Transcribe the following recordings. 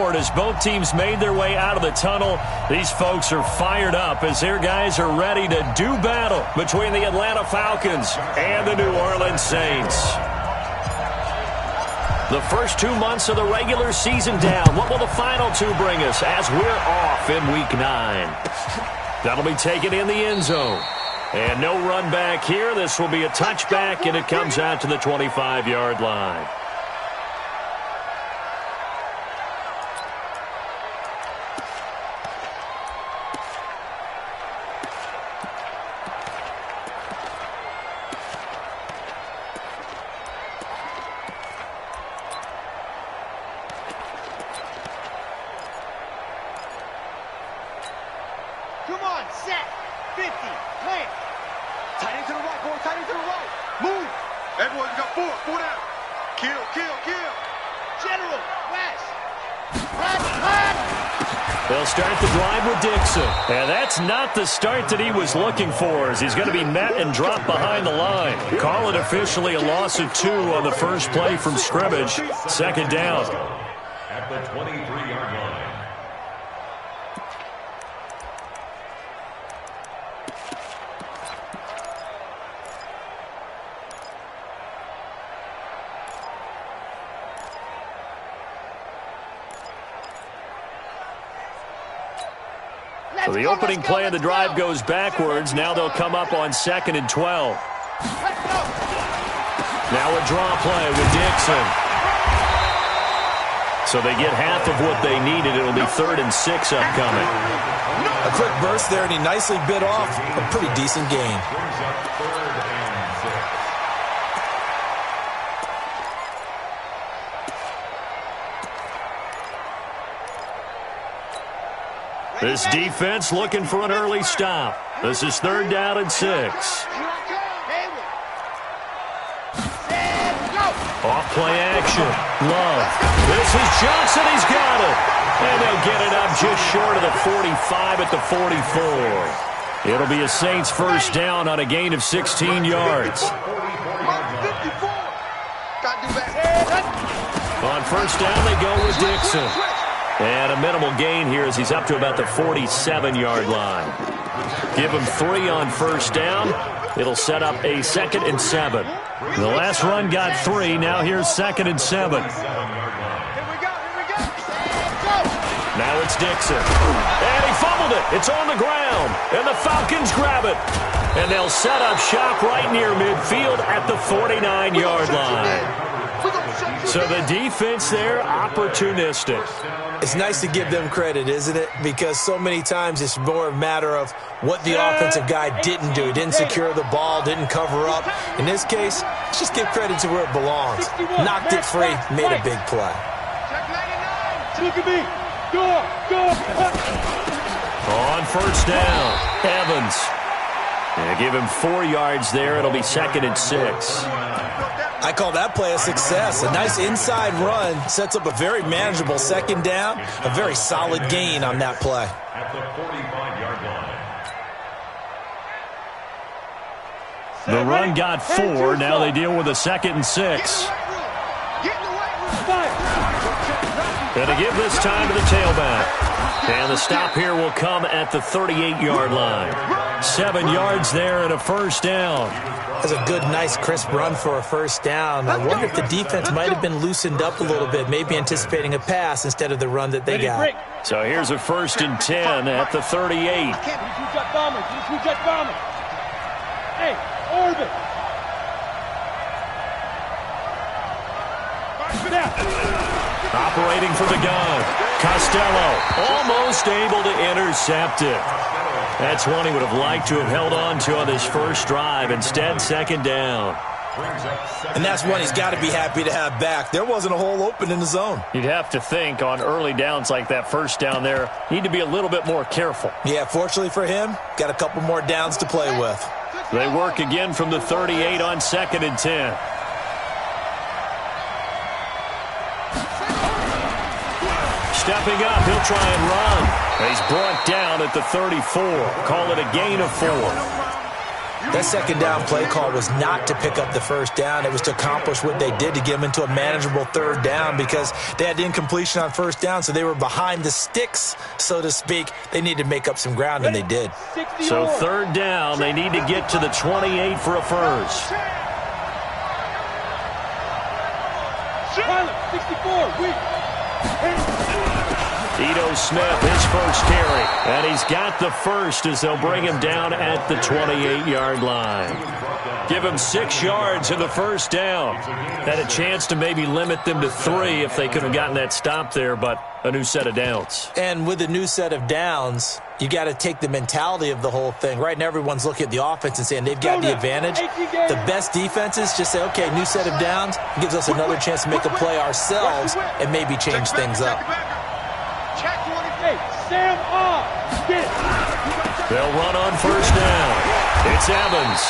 scored as both teams made their way out of the tunnel. These folks are fired up as their guys are ready to do battle between the Atlanta Falcons and the New Orleans Saints. The first 2 months of the regular season down. What will the final two bring us as we're off in Week 9? That'll be taken in the end zone. And no run back here. This will be a touchback, and it comes out to the 25-yard line. Come on, set, 50, plant. Tight end to the right, boy, tight end to the right. Move. Everyone, you got four down. Kill. General, west. They'll start the drive with Dixon. And that's not the start that he was looking for, as he's going to be met and dropped behind the line. Call it officially a loss of 2 on the first play from scrimmage. Second down. At the 23-yard line. So the opening play of the drive goes backwards. Now they'll come up on 2nd and 12. Now a draw play with Dixon. So they get half of what they needed. It'll be 3rd and 6 upcoming. A quick burst there, and he nicely bit off a pretty decent gain. This defense looking for an early stop. This is 3rd down and 6. Off play action. Love. This is Johnson. He's got it. And they'll get it up just short of the 45 at the 44. It'll be a Saints first down on a gain of 16 yards. On first down, they go with Dixon. And a minimal gain here as he's up to about the 47-yard line. Give him 3 on first down. It'll set up a 2nd and 7. The last run got 3. Now here's 2nd and 7. Now it's Dixon. And he fumbled it. It's on the ground. And the Falcons grab it. And they'll set up shop right near midfield at the 49-yard line. So the defense there, opportunistic. It's nice to give them credit, isn't it? Because so many times it's more a matter of what the offensive guy didn't do. Didn't secure the ball, didn't cover up. In this case, let's just give credit to where it belongs. Knocked it free, made a big play. Look at me. Go. On first down, Evans. And give him 4 yards there. It'll be 2nd and 6. I call that play a success. A nice inside run sets up a very manageable 2nd down. A very solid gain on that play. At the 45-yard line. The run got 4. Now they deal with a 2nd and 6. And to give this time to the tailback. And the stop here will come at the 38-yard line. 7 yards there and a first down. That's a good, nice, crisp run for a first down. I wonder if the defense might have been loosened up a little bit, maybe anticipating a pass instead of the run that they got. So here's a 1st and 10 at the 38. Hey, orbit. Operating from the gun. Costello almost able to intercept it. That's one he would have liked to have held on to on this first drive. Instead, 2nd down. And that's one he's got to be happy to have back. There wasn't a hole open in the zone. You'd have to think on early downs like that first down there, need to be a little bit more careful. Yeah, fortunately for him, got a couple more downs to play with. They work again from the 38 on 2nd and 10. Stepping up, he'll try and run. He's brought down at the 34. Call it a gain of 4. That second down play call was not to pick up the first down. It was to accomplish what they did, to get them into a manageable third down, because they had incompletion on first down, so they were behind the sticks, so to speak. They needed to make up some ground, and they did. So third down, they need to get to the 28 for a first. 64, Ito Smith, his first carry. And he's got the first as they'll bring him down at the 28-yard line. Give him 6 yards in the first down. Had a chance to maybe limit them to 3 if they could have gotten that stop there, but a new set of downs. And with a new set of downs, you got to take the mentality of the whole thing. Right now, everyone's looking at the offense and saying they've got the advantage. The best defenses just say, okay, new set of downs. It gives us another chance to make a play ourselves and maybe change things up. They'll run on first down. It's Evans.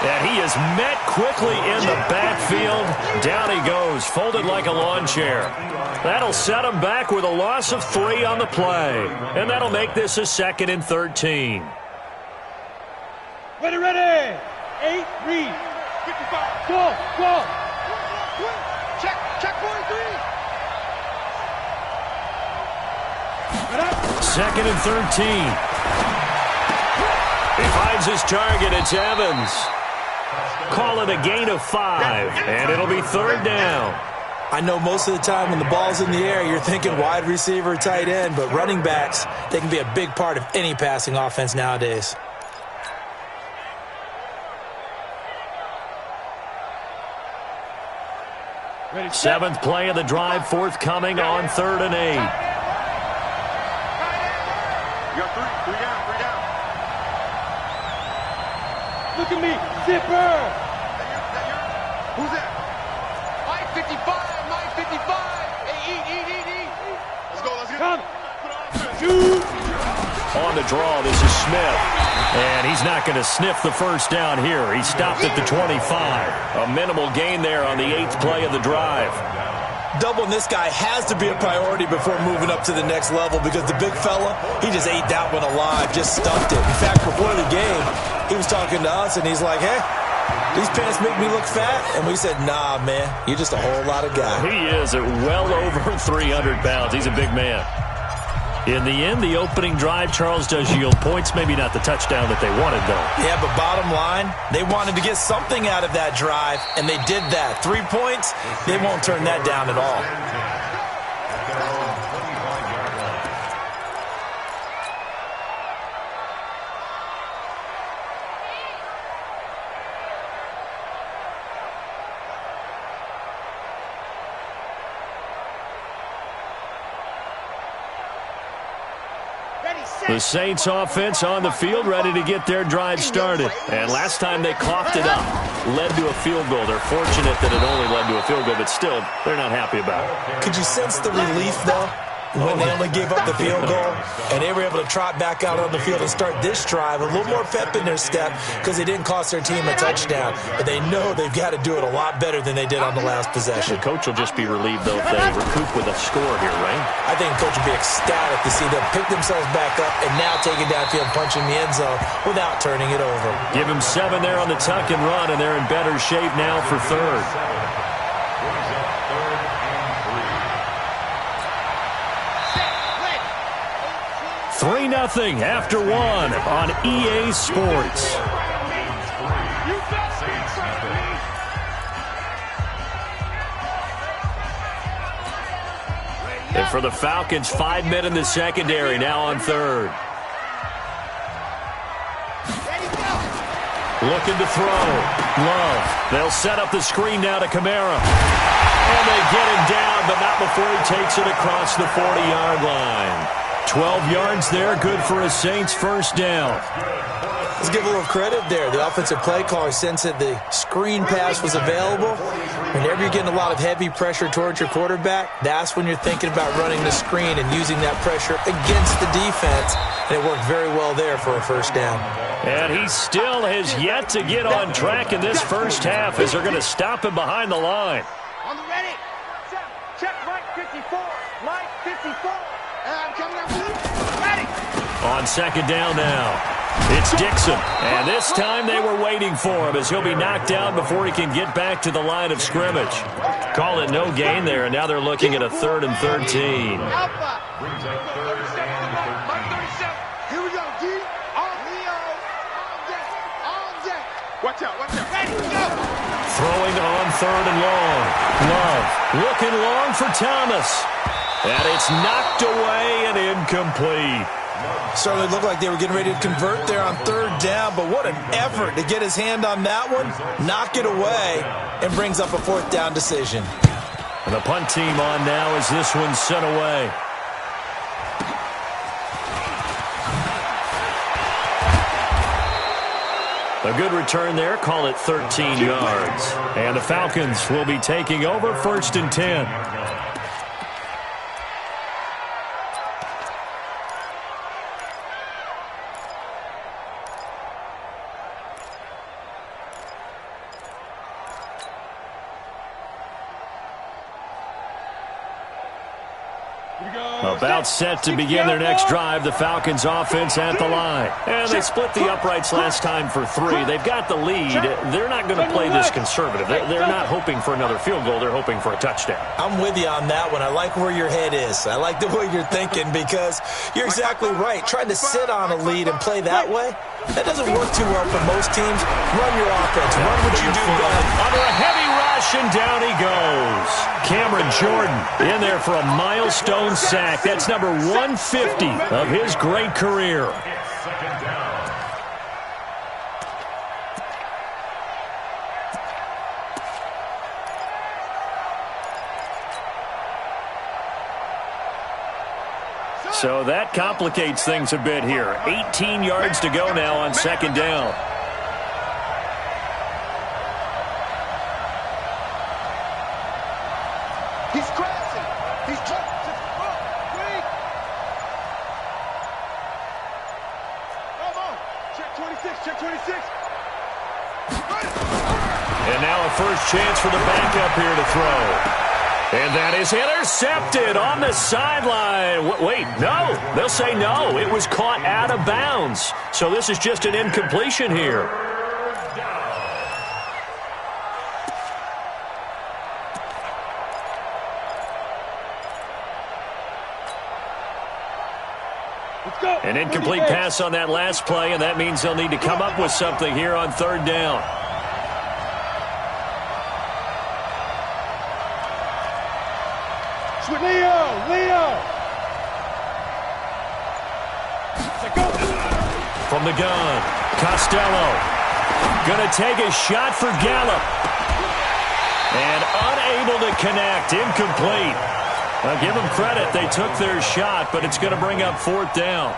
And he is met quickly in the backfield. Down he goes, folded like a lawn chair. That'll set him back with a loss of 3 on the play. And that'll make this a 2nd and 13. Ready. 8, read. 55. Go. Check 43. 2nd and 13. He finds his target. It's Evans. Call it a gain of 5, and it'll be third down. I know most of the time when the ball's in the air, you're thinking wide receiver, tight end, but running backs, they can be a big part of any passing offense nowadays. Seventh play of the drive forthcoming on 3rd and 8. You got 3 down. Look at me, zipper. Who's that? Mike 55. Eat. Let's go. Come. Shoot. On the draw, this is Smith. And he's not going to sniff the first down here. He stopped at the 25. A minimal gain there on the 8th play of the drive. Doubling this guy has to be a priority before moving up to the next level, because the big fella, he just ate that one alive, just stuffed it. In fact, before the game, he was talking to us, and he's like, hey, these pants make me look fat. And we said, nah, man, you're just a whole lot of guy. He is at well over 300 pounds. He's a big man. In the end, the opening drive, Charles, does yield points. Maybe not the touchdown that they wanted, though. Yeah, but bottom line, they wanted to get something out of that drive, and they did that. 3 points, they won't turn that down at all. The Saints offense on the field, ready to get their drive started. And last time they coughed it up, led to a field goal. They're fortunate that it only led to a field goal, but still, they're not happy about it. Could you sense the relief, though, when they only gave up the field goal and they were able to trot back out on the field and start this drive a little more pep in their step, because they didn't cost their team a touchdown, but they know they've got to do it a lot better than they did on the last possession. The coach will just be relieved, though, if they recoup with a score here, right? I think the coach will be ecstatic to see them pick themselves back up and now take it downfield, punching the end zone without turning it over. Give them 7 there on the tuck and run, and they're in better shape now for third. 3-0 after 1 on EA Sports. And for the Falcons, 5 men in the secondary, now on third. Looking to throw. Love. They'll set up the screen now to Kamara. And they get him down, but not before he takes it across the 40-yard line. 12 yards there, good for a Saints first down. Let's give a little credit there. The offensive play caller sensed that the screen pass was available. Whenever you're getting a lot of heavy pressure towards your quarterback, that's when you're thinking about running the screen and using that pressure against the defense. And it worked very well there for a first down. And he still has yet to get on track in this first half as they're going to stop him behind the line. On the ready. Check Mike 54. Mike 54. I'm coming up with you. Ready. On second down now. It's Dixon, and this time they were waiting for him as he'll be knocked down before he can get back to the line of scrimmage. Call it no gain there, and now they're looking at a 3rd and 13. Brings up 3rd and 13. Here we go, G. On deck. On deck. Watch out, watch out. Ready, go. Throwing on 3rd and long. Love looking long for Thomas. And it's knocked away and incomplete. Certainly looked like they were getting ready to convert there on 3rd down, but what an effort to get his hand on that one, knock it away, and brings up a 4th down decision. And the punt team on now as this one's sent away. A good return there, call it 13 yards. And the Falcons will be taking over 1st and 10. About set to begin their next drive, the Falcons offense at the line. And they split the uprights last time for 3. They've got the lead. They're not going to play this conservative. They're not hoping for another field goal. They're hoping for a touchdown. I'm with you on that one. I like where your head is. I like the way you're thinking because you're exactly right. Trying to sit on a lead and play that way, that doesn't work too well for most teams. Run your offense. Run what you do best. Under a heavy rush, and down he goes. Cameron Jordan in there for a milestone sack. That's number 150 of his great career. So that complicates things a bit here. 18 yards to go now on 2nd down. He's crashing. He's just wait. Come on. Check 26. Check 26. And now a first chance for the backup here to throw. And that is intercepted on the sideline. Wait, no. They'll say no. It was caught out of bounds. So this is just an incompletion here. An incomplete pass on that last play, and that means they'll need to come up with something here on 3rd down. Leo! From the gun, Costello. Gonna take a shot for Gallup. And unable to connect, incomplete. Now give them credit, they took their shot, but it's going to bring up 4th down.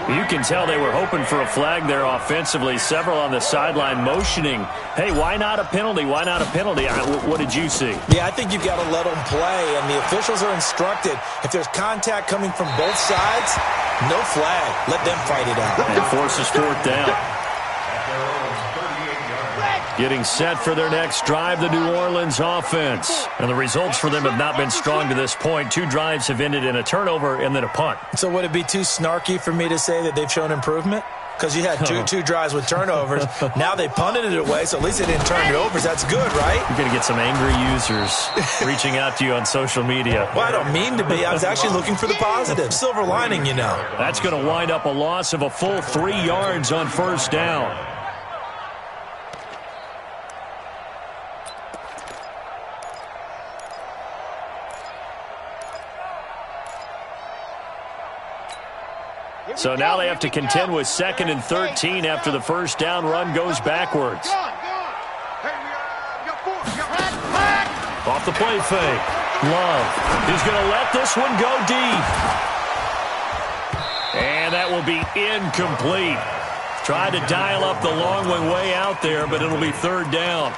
You can tell they were hoping for a flag there offensively. Several on the sideline motioning, hey, why not a penalty? Why not a penalty? What did you see? Yeah, I think you've got to let them play, and the officials are instructed. If there's contact coming from both sides, no flag. Let them fight it out. And forces 4th down. Getting set for their next drive, the New Orleans offense. And the results for them have not been strong to this point. 2 drives have ended in a turnover and then a punt. So would it be too snarky for me to say that they've shown improvement? Because you had two drives with turnovers. Now they punted it away, so at least they didn't turn it over. That's good, right? You're going to get some angry users reaching out to you on social media. Well, I don't mean to be. I was actually looking for the positive. Silver lining, you know. That's going to wind up a loss of a full 3 yards on 1st down. So now they have to contend with 2nd and 13 after the 1st down run goes backwards. Off the play fake. Love. He's going to let this one go deep. And that will be incomplete. Tried to dial up the long one way out there, but it'll be 3rd down.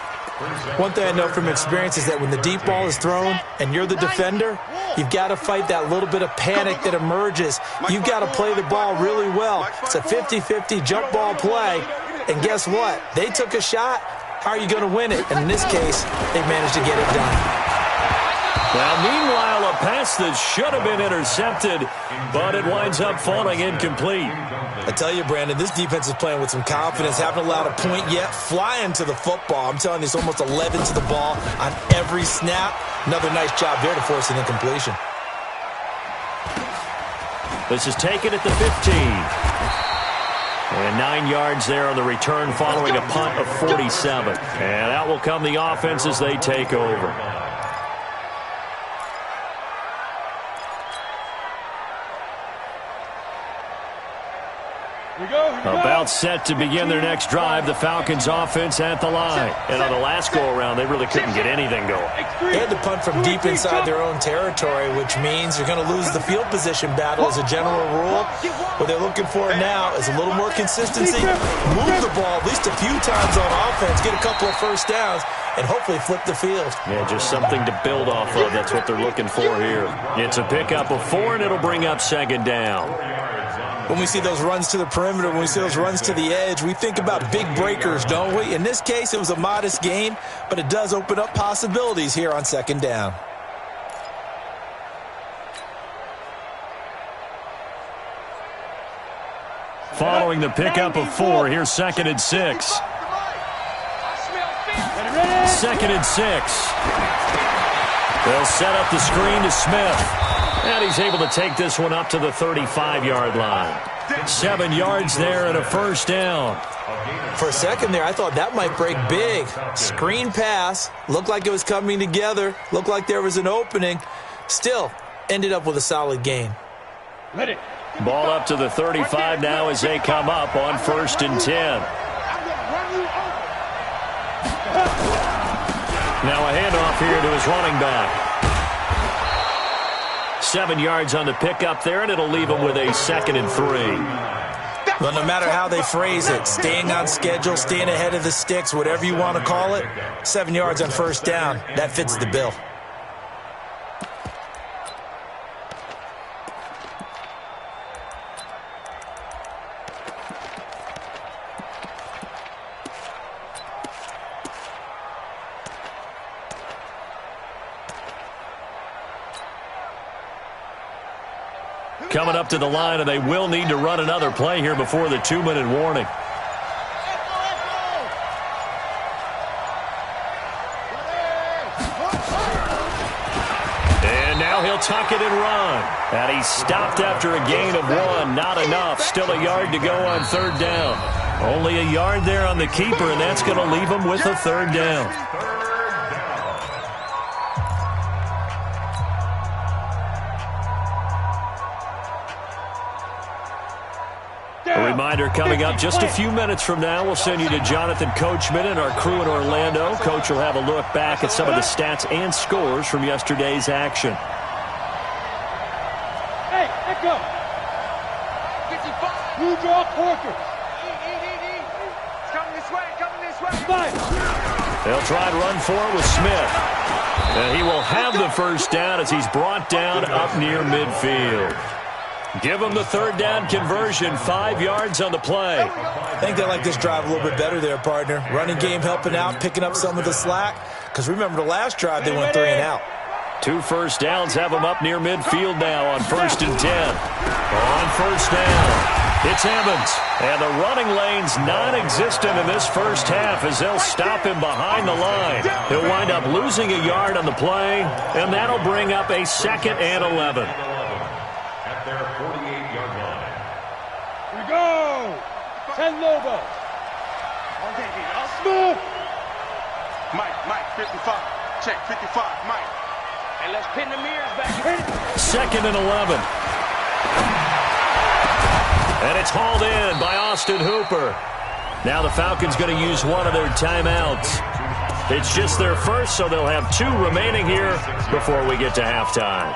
One thing I know from experience is that when the deep ball is thrown and you're the defender, you've got to fight that little bit of panic that emerges. You've got to play the ball really well. It's a 50-50 jump ball play. And guess what? They took a shot. How are you going to win it? And in this case, they managed to get it done. Now, meanwhile, a pass that should have been intercepted, but it winds up falling incomplete. I tell you, Brandon, this defense is playing with some confidence. Haven't allowed a point yet. Flying to the football. I'm telling you, it's almost 11 to the ball on every snap. Another nice job there to force an incompletion. This is taken at the 15. And 9 yards there on the return following a punt of 47. And out will come the offense as they take over. About set to begin their next drive, the Falcons offense at the line. And on the last go-around, they really couldn't get anything going. They had to punt from deep inside their own territory, which means they're going to lose the field position battle as a general rule. What they're looking for now is a little more consistency, move the ball at least a few times on offense, get a couple of first downs, and hopefully flip the field. Yeah, just something to build off of. That's what they're looking for here. It's a pickup of 4, and it'll bring up second down. When we see those runs to the perimeter, when we see those runs to the edge, we think about big breakers, don't we? In this case, it was a modest gain, but it does open up possibilities here on second down. Following the pickup of 4, here's 2nd and 6. 2nd and 6. They'll set up the screen to Smith. And he's able to take this one up to the 35-yard line. 7 yards there and a first down. For a second there, I thought that might break big. Screen pass. Looked like it was coming together. Looked like there was an opening. Still, ended up with a solid gain. Ball up to the 35 now as they come up on 1st and 10. Now a handoff here to his running back. 7 yards on the pickup there, and it'll leave him with a 2nd and 3. Well, no matter how they phrase it, staying on schedule, staying ahead of the sticks, whatever you want to call it, 7 yards on first down, that fits the bill. Coming up to the line, and they will need to run another play here before the 2-minute warning. And now he'll tuck it and run. And he's stopped after a gain of 1. Not enough. Still a yard to go on 3rd down. Only a yard there on the keeper, and that's going to leave him with a 3rd down. A reminder coming up just a few minutes from now, we'll send you to Jonathan Coachman and our crew in Orlando. Coach will have a look back at some of the stats and scores from yesterday's action. Hey, let go. 55. Blue draw Corker. Coming this way, coming this way. They'll try and run for it with Smith. And he will have the first down as he's brought down up near midfield. Give them the 3rd down conversion, 5 yards on the play. I think they like this drive a little bit better there, partner. Running game helping out, picking up some of the slack. Because remember the last drive, they went 3 and out. 2 first downs have them up near midfield now on 1st and 10. On 1st down, it's Evans. And the running lane's non-existent in this first half as they'll stop him behind the line. He'll wind up losing a yard on the play, and that'll bring up a 2nd and 11. Their 48-yard line. Here we go. 10 Lobo. Smith. Mike, 55. Check, 55, Mike. And let's pin the mirrors back. 2nd and 11. And it's hauled in by Austin Hooper. Now the Falcons going to use one of their timeouts. It's just their first, so they'll have 2 remaining here before we get to halftime.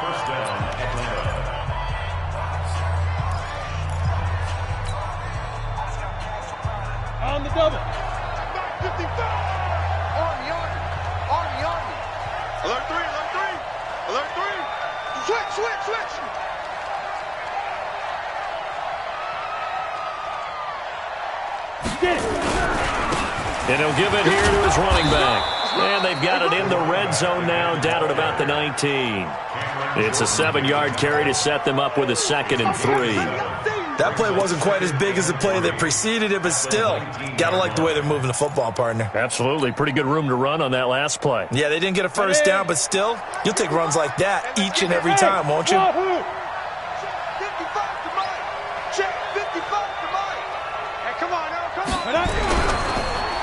On the double. 55. Army. Alert 3. Switch. Get it. And he'll give it here to his running back. And they've got it in the red zone now, down at about the 19. It's a 7-yard carry to set them up with a 2nd and 3. That play wasn't quite as big as the play that preceded it, but still, got to like the way they're moving the football, partner. Absolutely. Pretty good room to run on that last play. Yeah, they didn't get a first down, but still, you'll take runs like that each and every time, won't you?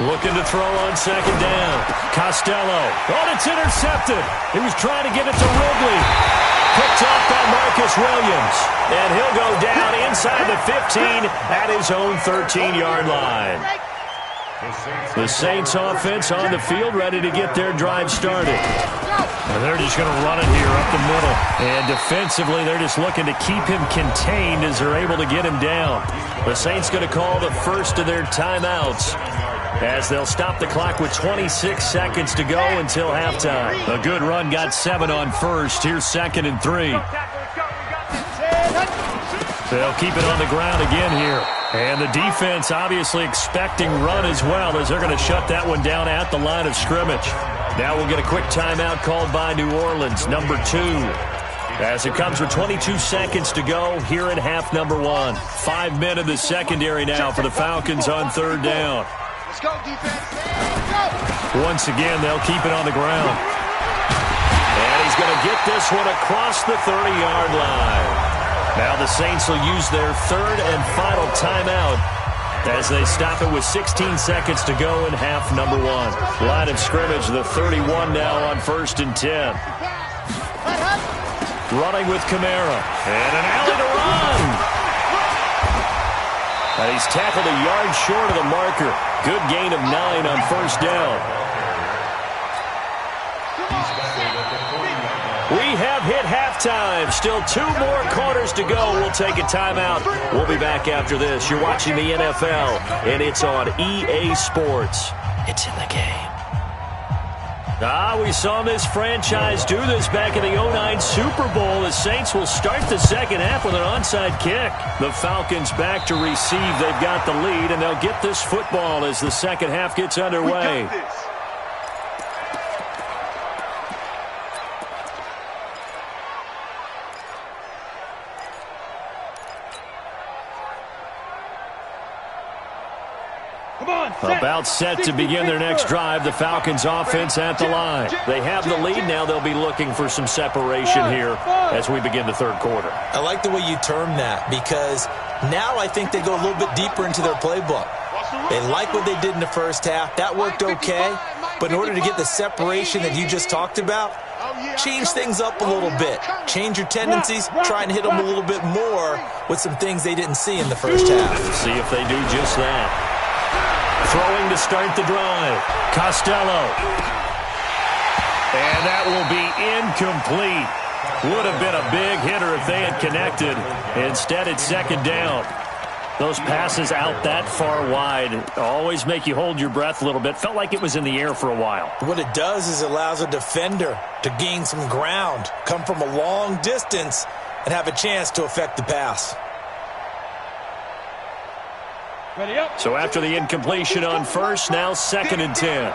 Looking to throw on 2nd down. Costello. Oh, it's intercepted. He was trying to give it to Ridley. Picked off by Marcus Williams. And he'll go down inside the 15 at his own 13-yard line. The Saints offense on the field, ready to get their drive started. And they're just going to run it here up the middle. And defensively, they're just looking to keep him contained as they're able to get him down. The Saints going to call the first of their timeouts, as they'll stop the clock with 26 seconds to go until halftime. A good run got 7 on first. Here's 2nd and 3. They'll keep it on the ground again here. And the defense obviously expecting run as well, as they're going to shut that one down at the line of scrimmage. Now we'll get a quick timeout called by New Orleans, number 2. As it comes with 22 seconds to go here in half number 1. 5 men in the secondary now for the Falcons on 3rd down. Let's go, defense. Go. Once again, they'll keep it on the ground. And he's going to get this one across the 30-yard line. Now the Saints will use their 3rd and final timeout as they stop it with 16 seconds to go in half number 1. Line of scrimmage, the 31 now on 1st and 10. Running with Kamara. And an alley to run. And he's tackled a yard short of the marker. Good gain of 9 on 1st down. We have hit halftime. Still 2 more quarters to go. We'll take a timeout. We'll be back after this. You're watching the NFL, and it's on EA Sports. It's in the game. We saw this franchise do this back in the 2009 Super Bowl. The Saints will start the second half with an onside kick. The Falcons back to receive. They've got the lead, and they'll get this football as the second half gets underway. About set to begin their next drive. The Falcons offense at the line. They have the lead. Now they'll be looking for some separation here as we begin the 3rd quarter. I like the way you term that, because now I think they go a little bit deeper into their playbook. They like what they did in the first half. That worked okay. But in order to get the separation that you just talked about, change things up a little bit. Change your tendencies. Try and hit them a little bit more with some things they didn't see in the first half. See if they do just that. Throwing to start the drive. Costello. And that will be incomplete. Would have been a big hitter if they had connected. Instead, it's 2nd down. Those passes out that far wide always make you hold your breath a little bit. Felt like it was in the air for a while. What it does is it allows a defender to gain some ground, come from a long distance, and have a chance to affect the pass. So after the incompletion on first, now 2nd and 10.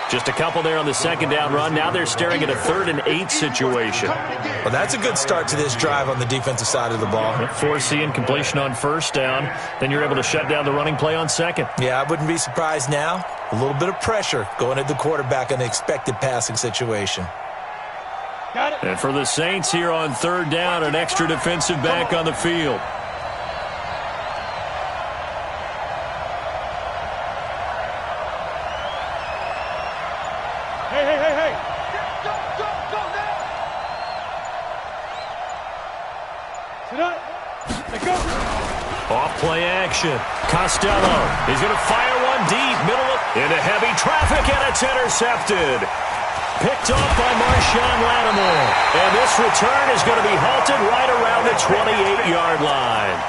Just a couple there on the 2nd down run. Now they're staring at a 3rd and 8 situation. Well, that's a good start to this drive on the defensive side of the ball. Force the incompletion on 1st down. Then you're able to shut down the running play on 2nd. Yeah, I wouldn't be surprised now. A little bit of pressure going at the quarterback in an expected passing situation. Got it. And for the Saints here on 3rd down, an extra defensive back on the field. Off play action. Costello. He's going to fire one deep. Middle into heavy traffic, and it's intercepted. Picked off by Marshawn Lattimore. And this return is going to be halted right around the 28-yard line.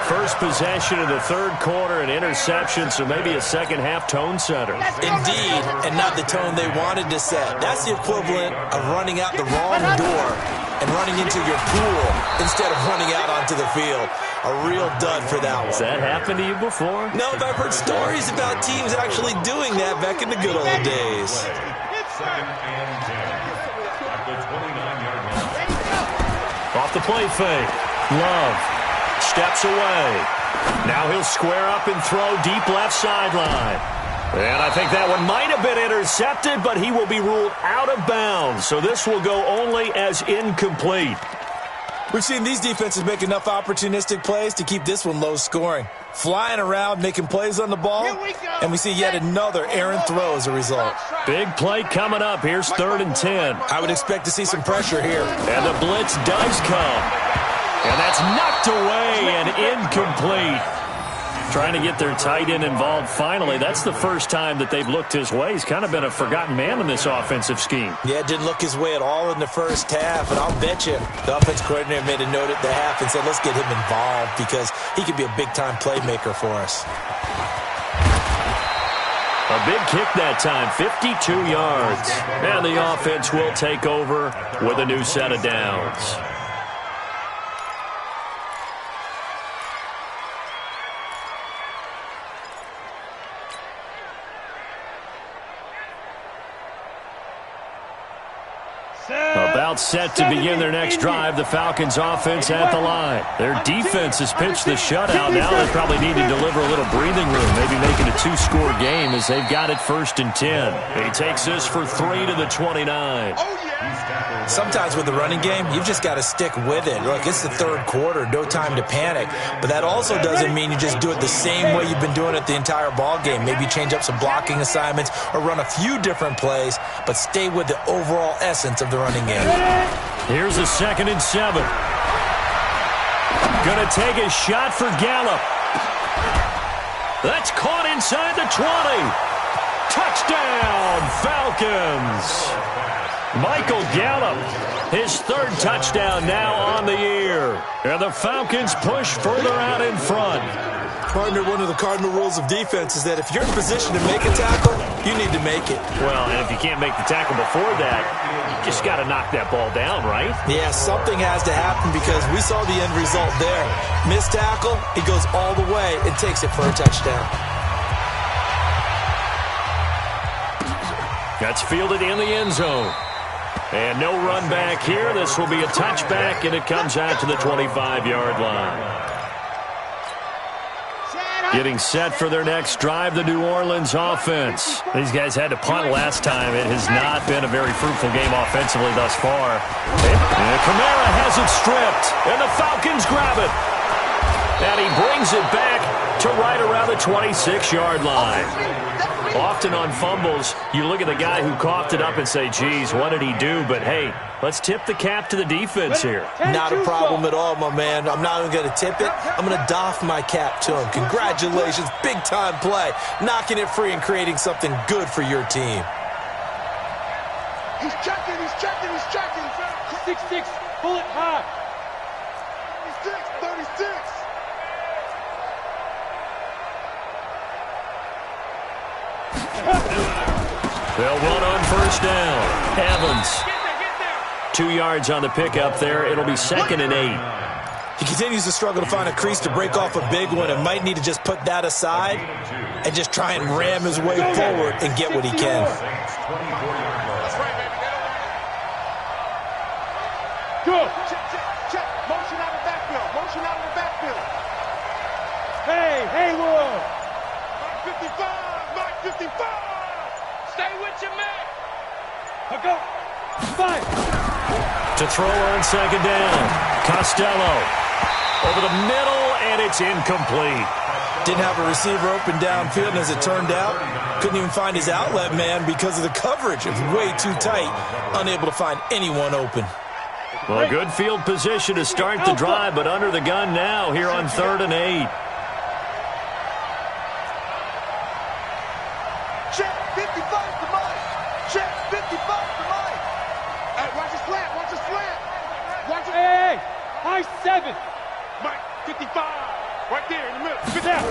1st last possession of the third quarter, an interception, so maybe a second-half tone setter. Indeed, and not the tone they wanted to set. That's the equivalent of running out the wrong door and running into your pool instead of running out onto the field. A real dud for that one. Has that happened to you before? No, but I've heard stories about teams actually doing that back in the good old days. Second and 10. At the 29-yard line. Off the play fake. Love steps away. Now he'll square up and throw deep left sideline. And I think that one might have been intercepted, but he will be ruled out of bounds. So this will go only as incomplete. We've seen these defenses make enough opportunistic plays to keep this one low scoring. Flying around, making plays on the ball, and we see yet another errant throw as a result. Big play coming up. Here's 3rd and 10. I would expect to see some pressure here. And the blitz does come. And that's knocked away and incomplete. Trying to get their tight end involved finally. That's the first time that they've looked his way. He's kind of been a forgotten man in this offensive scheme. Yeah, it didn't look his way at all in the first half, and I'll bet you the offense coordinator made a note at the half and said, let's get him involved because he could be a big-time playmaker for us. A big kick that time, 52 yards. And the offense will take over with a new set of downs. About set to begin their next drive, the Falcons offense at the line. Their defense has pitched the shutout. Now they probably need to deliver a little breathing room, maybe make it a 2-score game as they've got it 1st and 10. He takes this for 3 to the 29. Sometimes with the running game, you've just got to stick with it. Look, it's the third quarter, no time to panic. But that also doesn't mean you just do it the same way you've been doing it the entire ball game. Maybe change up some blocking assignments or run a few different plays, but stay with the overall essence of the running game. Here's a 2nd and 7. Gonna take a shot for Gallup. That's caught inside the 20. Touchdown, Falcons. Michael Gallup, his 3rd touchdown now on the year. And the Falcons push further out in front. Partner, one of the cardinal rules of defense is that if you're in position to make a tackle, you need to make it. Well, and if you can't make the tackle before that, you just got to knock that ball down, right? Yeah, something has to happen because we saw the end result there. Missed tackle, he goes all the way and takes it for a touchdown. That's fielded in the end zone. And no run back here. This will be a touchback, and it comes out to the 25-yard line. Getting set for their next drive, the New Orleans offense. These guys had to punt last time. It has not been a very fruitful game offensively thus far. And Kamara has it stripped, and the Falcons grab it. And he brings it back to right around the 26-yard line. Often on fumbles, you look at the guy who coughed it up and say, geez, what did he do? But, hey, let's tip the cap to the defense here. Not a problem at all, my man. I'm not even going to tip it. I'm going to doff my cap to him. Congratulations. Big-time play. Knocking it free and creating something good for your team. He's checking, he's checking, he's checking. 6'6", pull it high. 36. They'll run on 1st down. Evans. 2 yards on the pickup there. It'll be 2nd and 8. He continues to struggle to find a crease to break off a big one and might need to just put that aside and just try and ram his way forward and get what he can. Go. Check. Motion out of the backfield. Motion out of the backfield. Hey, Hayward. Mark 55. Stay with your man. Go. 5. To throw on 2nd down. Costello. Over the middle, and it's incomplete. Didn't have a receiver open downfield, and as it turned out, couldn't even find his outlet man because of the coverage. It was way too tight, unable to find anyone open. Well, good field position to start the drive, but under the gun now here on 3rd and 8. Check 55 to Mike. Check 55 to Mike. Hey, watch the slant. Watch the slant. Watch it. Hey, high 7. Mike 55. Right there in the middle. Sit down.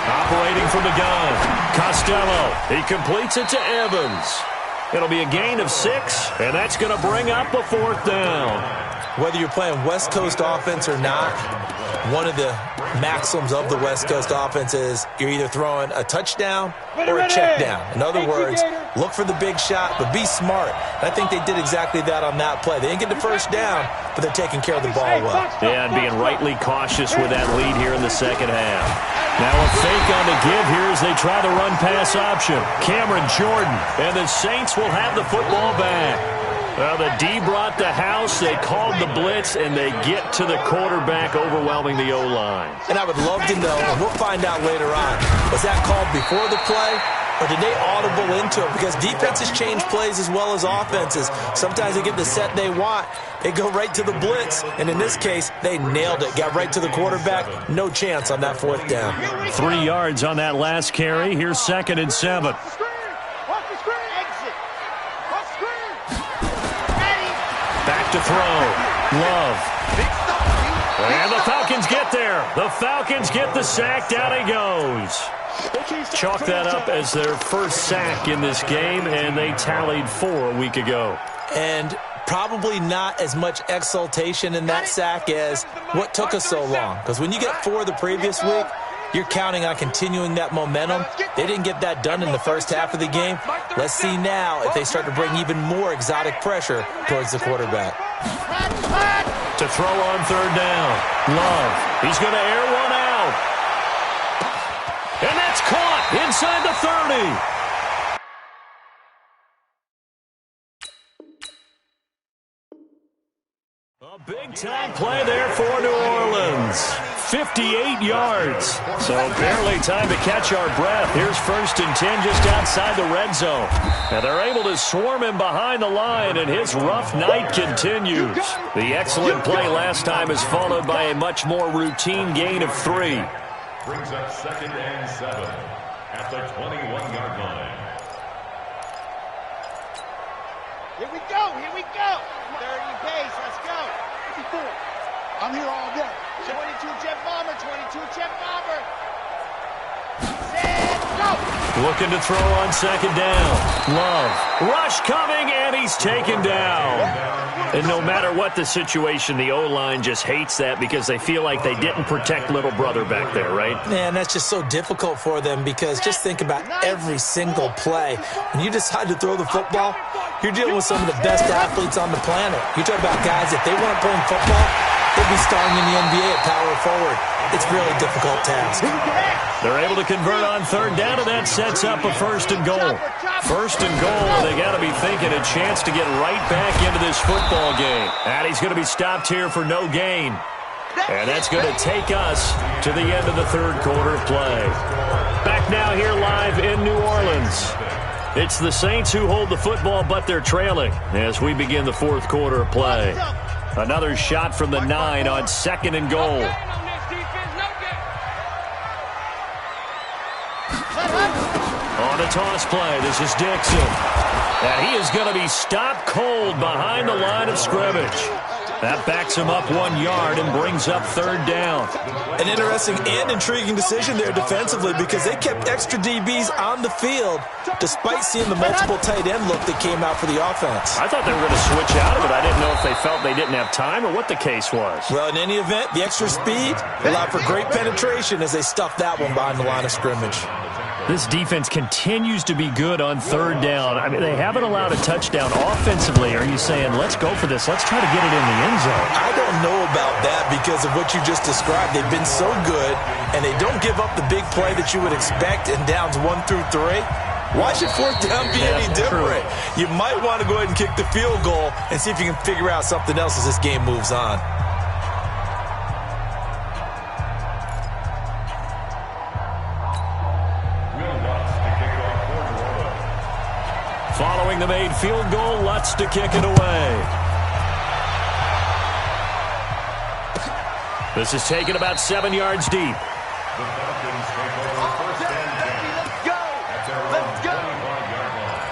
Operating from the gun, Costello. He completes it to Evans. It'll be a gain of 6, and that's going to bring up a 4th down. Whether you're playing West Coast offense or not, one of the maxims of the West Coast offense is you're either throwing a touchdown or a check down. In other words, look for the big shot, but be smart. And I think they did exactly that on that play. They didn't get the first down, but they're taking care of the ball well. Yeah, and being rightly cautious with that lead here in the second half. Now a fake on the give here as they try the run-pass option. Cameron Jordan, and the Saints will have the football back. Well, the D brought the house, they called the blitz, and they get to the quarterback, overwhelming the O-line. And I would love to know, and we'll find out later on, was that called before the play, or did they audible into it? Because defenses change plays as well as offenses. Sometimes they get the set they want. They go right to the blitz, and in this case, they nailed it. Got right to the quarterback. No chance on that 4th down. 3 yards on that last carry. Here's 2nd and 7. Back to throw. Love. And the Falcons get there. The Falcons get the sack. Down he goes. Chalk that up as their first sack in this game, and they tallied 4 a week ago. And probably not as much exultation in that sack as what took us so long. Because when you get 4 the previous week, you're counting on continuing that momentum. They didn't get that done in the first half of the game. Let's see now if they start to bring even more exotic pressure towards the quarterback. To throw on 3rd down. Love. He's going to air one out. And that's caught inside the 30. A big-time play there for New Orleans. 58 yards. So barely time to catch our breath. Here's 1st and 10 just outside the red zone. And they're able to swarm him behind the line, and his rough night continues. The excellent play last time is followed by a much more routine gain of 3. Brings up 2nd and 7 at the 21-yard line. Here we go. Here we go. 30 pace. Let's go. 54. I'm here all day. 22 jet bomber. 22 jet bomber. Set, go. Looking to throw on 2nd down. Love. Rush coming, and he's taken down. And no matter what the situation, the O-line just hates that because they feel like they didn't protect little brother back there, right? Man, that's just so difficult for them because just think about every single play. When you decide to throw the football, you're dealing with some of the best athletes on the planet. You talk about guys, if they weren't playing football, they'd be starring in the NBA at power forward. It's a really difficult task. They're able to convert on 3rd down, and that sets up a 1st and goal. 1st and goal, they got to be thinking a chance to get right back into this football game. And he's going to be stopped here for no gain. And that's going to take us to the end of the 3rd quarter play. Back now here live in New Orleans. It's the Saints who hold the football, but they're trailing as we begin the 4th quarter play. Another shot from the 9 on 2nd and goal. On a toss play, this is Dixon. And he is going to be stopped cold behind the line of scrimmage. That backs him up 1 yard and brings up 3rd down. An interesting and intriguing decision there defensively because they kept extra DBs on the field despite seeing the multiple tight end look that came out for the offense. I thought they were going to switch out of it. I didn't know if they felt they didn't have time or what the case was. Well, in any event, the extra speed allowed for great penetration as they stuffed that one behind the line of scrimmage. This defense continues to be good on 3rd down. I mean, they haven't allowed a touchdown offensively. Are you saying, let's go for this, let's try to get it in the end zone? I don't know about that because of what you just described. They've been so good, and they don't give up the big play that you would expect in downs 1 through 3. Why should 4th down be any different? You might want to go ahead and kick the field goal and see if you can figure out something else as this game moves on. Following the made field goal, Lutz to kick it away. This is taken about 7 yards deep. The Falcons take over 1st and 10. Let's go. At their own 25-yard line.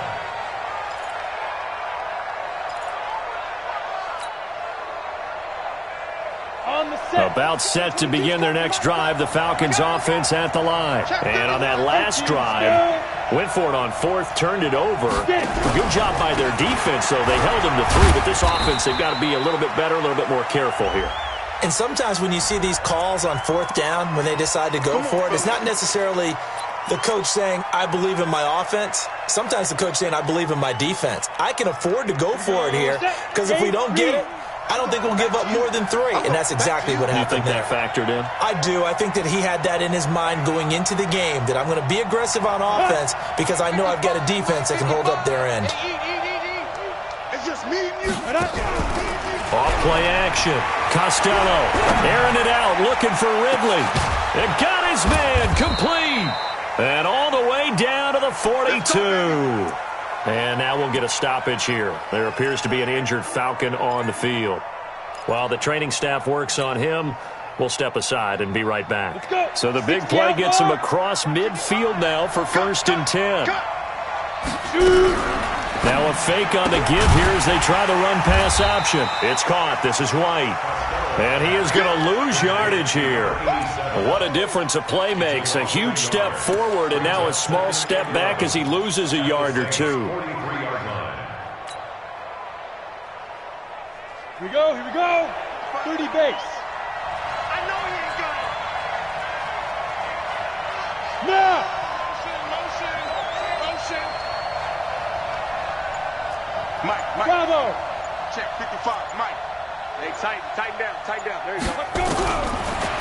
On the About set to begin their next drive, the Falcons offense at the line. And on that last drive, went for it on fourth, turned it over. Good job by their defense, though. They held them to 3, but this offense, they've got to be a little bit better, a little bit more careful here. And sometimes when you see these calls on fourth down, when they decide to go for it, it's not necessarily the coach saying, I believe in my offense. Sometimes the coach saying, I believe in my defense. I can afford to go for it here because if we don't get it, I don't think we'll give up more than 3, and that's exactly what happened there. You think that factored in? I do. I think that he had that in his mind going into the game, that I'm going to be aggressive on offense because I know I've got a defense that can hold up their end. It's just me and you. Off play action. Costello airing it out, looking for Ridley. It got his man complete. And all the way down to the 42. And now we'll get a stoppage here. There appears to be an injured Falcon on the field. While the training staff works on him, we'll step aside and be right back. So the big play gets him across midfield now for 1st and 10. Now a fake on the give here as they try the run-pass option. It's caught. This is White. And he is going to lose yardage here. What a difference a play makes. A huge step forward and now a small step back as he loses a yard or 2. Here we go, here we go. 30 base. I know he ain't got it. Now. Motion. Mike. Bravo. Check 55, Mike. Hey, tighten down. There you go. Let's go.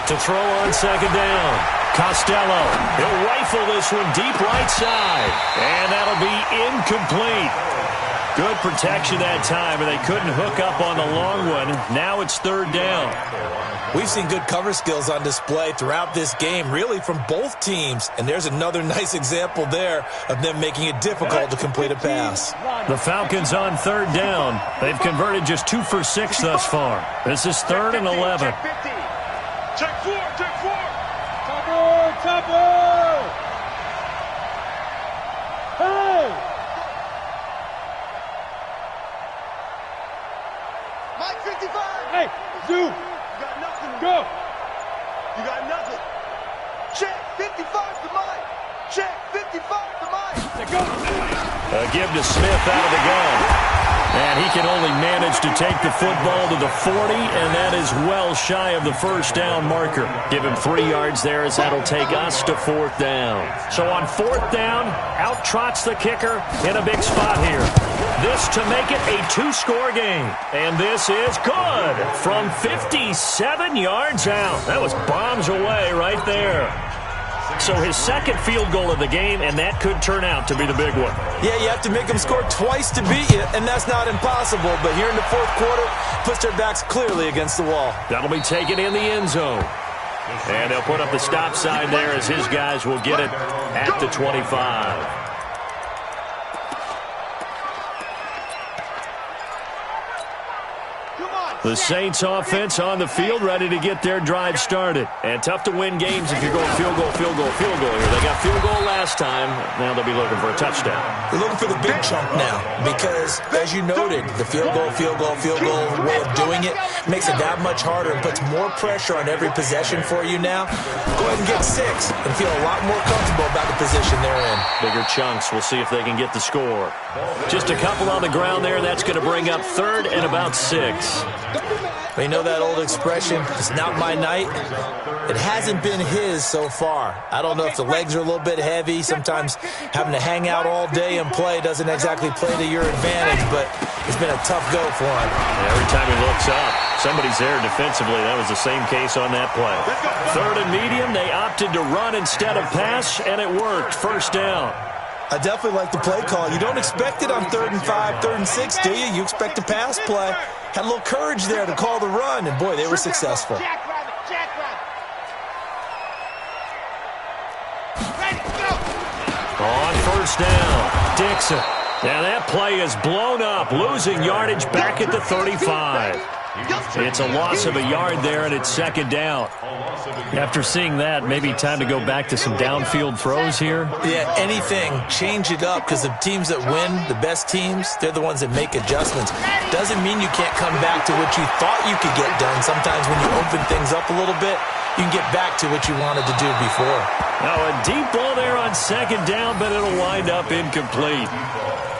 To throw on 2nd down. Costello. He'll rifle this one deep right side. And that'll be incomplete. Good protection that time, and they couldn't hook up on the long one. Now it's 3rd down. We've seen good cover skills on display throughout this game, really from both teams. And there's another nice example there of them making it difficult to complete a pass. The Falcons on 3rd down. They've converted just 2 for 6 thus far. This is 3rd and 11. Check 4. Topper. Hey. Mike 55. Hey, Zoo. Go! You got nothing. Check 55 to Mike. Check 55 to Mike. Go! A give to Smith out of the gun. And he can only manage to take the football to the 40, and that is well shy of the 1st down marker. Give him 3 yards there as that'll take us to 4th down. So on 4th down, out trots the kicker in a big spot here. This to make it a 2-score game. And this is good from 57 yards out. That was bombs away right there. So his 2nd field goal of the game, and that could turn out to be the big one. Yeah, you have to make them score twice to beat you, and that's not impossible. But here in the 4th quarter, puts their backs clearly against the wall. That'll be taken in the end zone. And they'll put up the stop sign there as his guys will get it at the 25. The Saints offense on the field, ready to get their drive started. And tough to win games if you're going field goal here. They got field goal last time. Now they'll be looking for a touchdown. They're looking for the big chunk now because, as you noted, the field goal way of doing it makes it that much harder and puts more pressure on every possession for you now. Go ahead and get 6 and feel a lot more comfortable about the position they're in. Bigger chunks. We'll see if they can get the score. Just a couple on the ground there. That's going to bring up 3rd and about 6. You know that old expression, it's not my night? It hasn't been his so far. I don't know if the legs are a little bit heavy. Sometimes having to hang out all day and play doesn't exactly play to your advantage, but it's been a tough go for him. Every time he looks up, somebody's there defensively. That was the same case on that play. 3rd and medium, they opted to run instead of pass, and it worked. 1st down. I definitely like the play call. You don't expect it on 3rd and 5, 3rd and 6, do you? You expect a pass play. Had a little courage there to call the run, and boy, they were successful. Jackrabbit. Ready, go. On 1st down, Dixon. Now that play is blown up, losing yardage back at the 35. It's a loss of a yard there, and it's second down. After seeing that, maybe time to go back to some downfield throws here. Yeah, anything. Change it up, because the teams that win, the best teams, they're the ones that make adjustments. Doesn't mean you can't come back to what you thought you could get done. Sometimes when you open things up a little bit, you can get back to what you wanted to do before. Now a deep ball there on second down, but it'll wind up incomplete.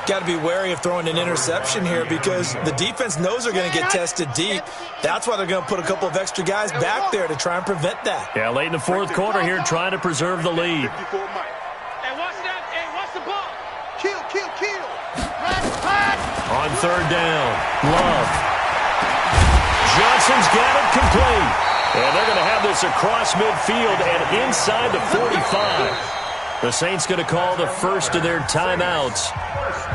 Got to be wary of throwing an interception here because the defense knows they're going to get tested deep. That's why they're going to put a couple of extra guys back there to try and prevent that. Yeah, late in the fourth quarter here, trying to preserve the lead. Hey, watch that. Hey, watch the ball. Kill. On third down, Love. Johnson's got it complete. And they're going to have this across midfield and inside the 45. The Saints going to call the first of their timeouts.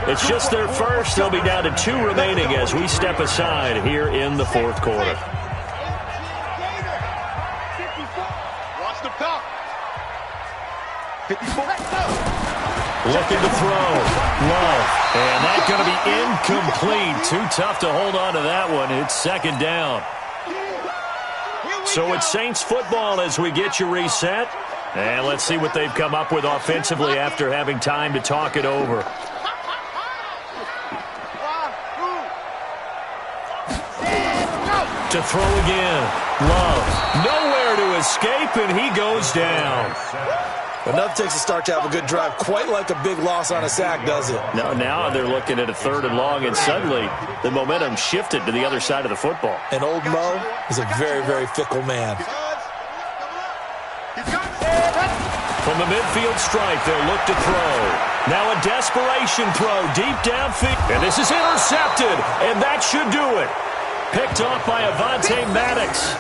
It's just their first. They'll be down to 2 remaining as we step aside here in the fourth quarter. Watch the ball. 54. Looking to throw. Love. And that's going to be incomplete. Too tough to hold on to that one. It's second down. So it's Saints football as we get you reset. And let's see what they've come up with offensively after having time to talk it over. To throw again. Love. Nowhere to escape, and he goes down. Enough takes a start to have a good drive. Quite like a big loss on a sack, does it? Now they're looking at a 3rd and long, and suddenly the momentum shifted to the other side of the football. And old Mo is a very, very fickle man. From the midfield stripe, they'll look to throw. Now a desperation throw deep downfield. And this is intercepted, and that should do it. Picked off by Avonte Maddox.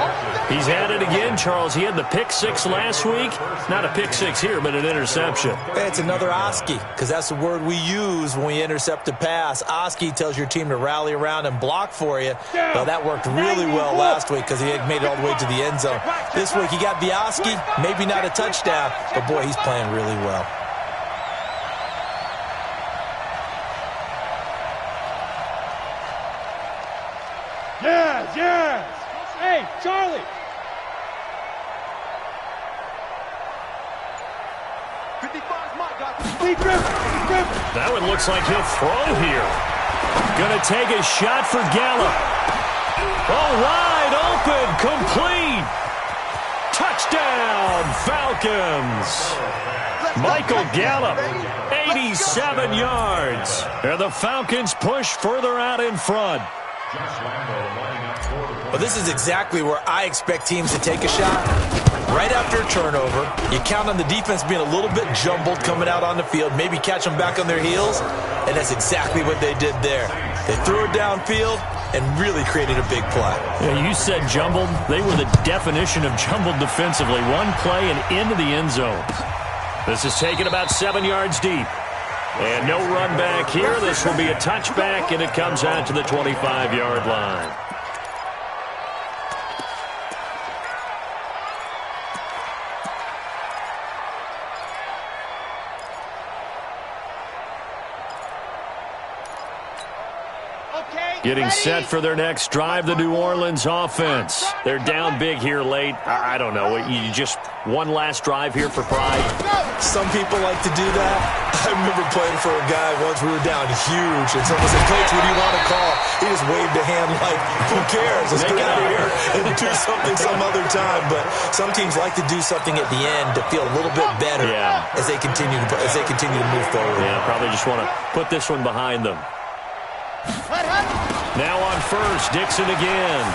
He's had it again, Charles. He had the pick 6 last week. Not a pick 6 here, but an interception. Hey, it's another Oski, because that's the word we use when we intercept a pass. Oski tells your team to rally around and block for you. Well, that worked really well last week because he had made it all the way to the end zone. This week he got the Oski, maybe not a touchdown, but boy, he's playing really well. Yes. Hey, Charlie. 55's my guy. Lee Griffin. That one looks like he'll throw here. Gonna take a shot for Gallup. Oh, wide open, complete. Touchdown, Falcons. Michael Gallup, 87 yards. And the Falcons push further out in front. Well, this is exactly where I expect teams to take a shot. Right after a turnover, you count on the defense being a little bit jumbled coming out on the field, maybe catch them back on their heels, and that's exactly what they did there. They threw it downfield and really created a big play. Yeah, you said jumbled. They were the definition of jumbled defensively. One play and into the end zone. This is taken about 7 yards deep. And no run back here. This will be a touchback, and it comes out to the 25-yard line. Getting set for their next drive, the New Orleans offense. They're down big here late. I don't know. You just one last drive here for pride. Some people like to do that. I remember playing for a guy once. We were down huge, and someone said, "Coach, what do you want to call?" He just waved a hand like, "Who cares? Let's get out of here and do something some other time." But some teams like to do something at the end to feel a little bit better as they continue to move forward. Yeah, probably just want to put this one behind them. Now on first, Dixon again.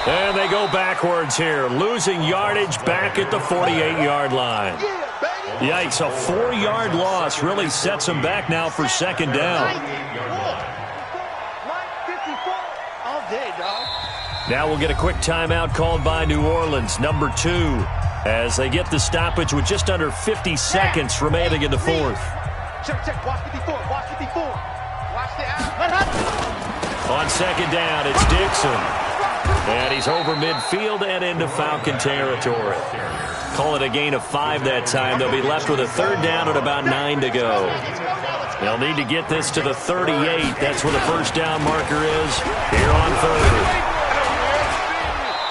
And they go backwards here, losing yardage back at the 48-yard line. Yikes, a 4-yard loss really sets them back now for second down. Now we'll get a quick timeout called by New Orleans, number 2, as they get the stoppage with just under 50 seconds remaining in the fourth. Check. Watch 54. Watch the out. On second down, it's Dixon. And he's over midfield and into Falcon territory. Call it a gain of 5 that time. They'll be left with a third down and about 9 to go. They'll need to get this to the 38. That's where the first down marker is here on third.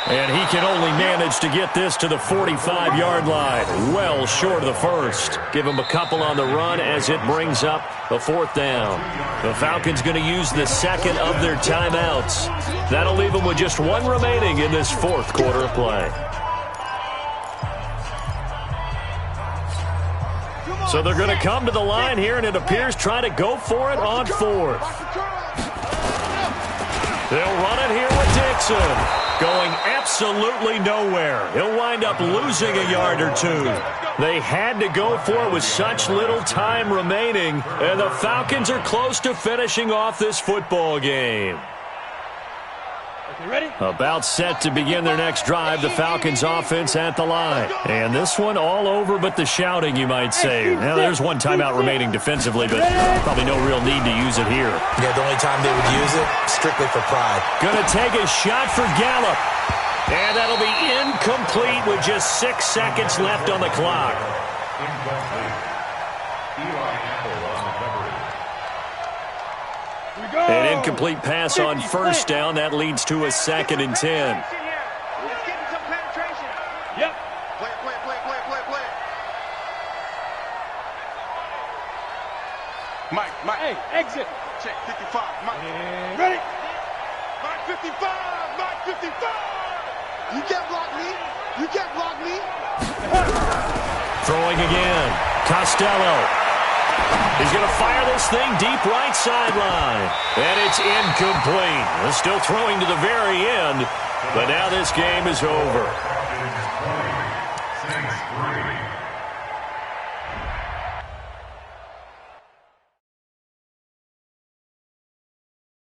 And he can only manage to get this to the 45-yard line. Well short of the first. Give him a couple on the run as it brings up a 4th down. The Falcons going to use the second of their timeouts. That'll leave them with just one remaining in this 4th quarter of play. So they're going to come to the line here, and it appears trying to go for it on 4th. They'll run it here with Dixon. Going absolutely nowhere. He'll wind up losing a yard or 2. They had to go for it with such little time remaining, and the Falcons are close to finishing off this football game. Ready? About set to begin their next drive, the Falcons offense at the line. And this one all over but the shouting, you might say. Now, there's one timeout remaining defensively, but probably no real need to use it here. Yeah, the only time they would use it, strictly for pride. Going to take a shot for Gallup. And that'll be incomplete with just 6 seconds left on the clock. An incomplete pass on 1st down. That leads to a 2nd and 10. Let's get some penetration. Yep. Play it. Mike. Hey, exit. Check 55. Mike. Ready? Mike 55. Mike 55. You can't block me. Throwing again. Costello. He's going to fire this thing deep right sideline. And it's incomplete. They're still throwing to the very end. But now this game is over.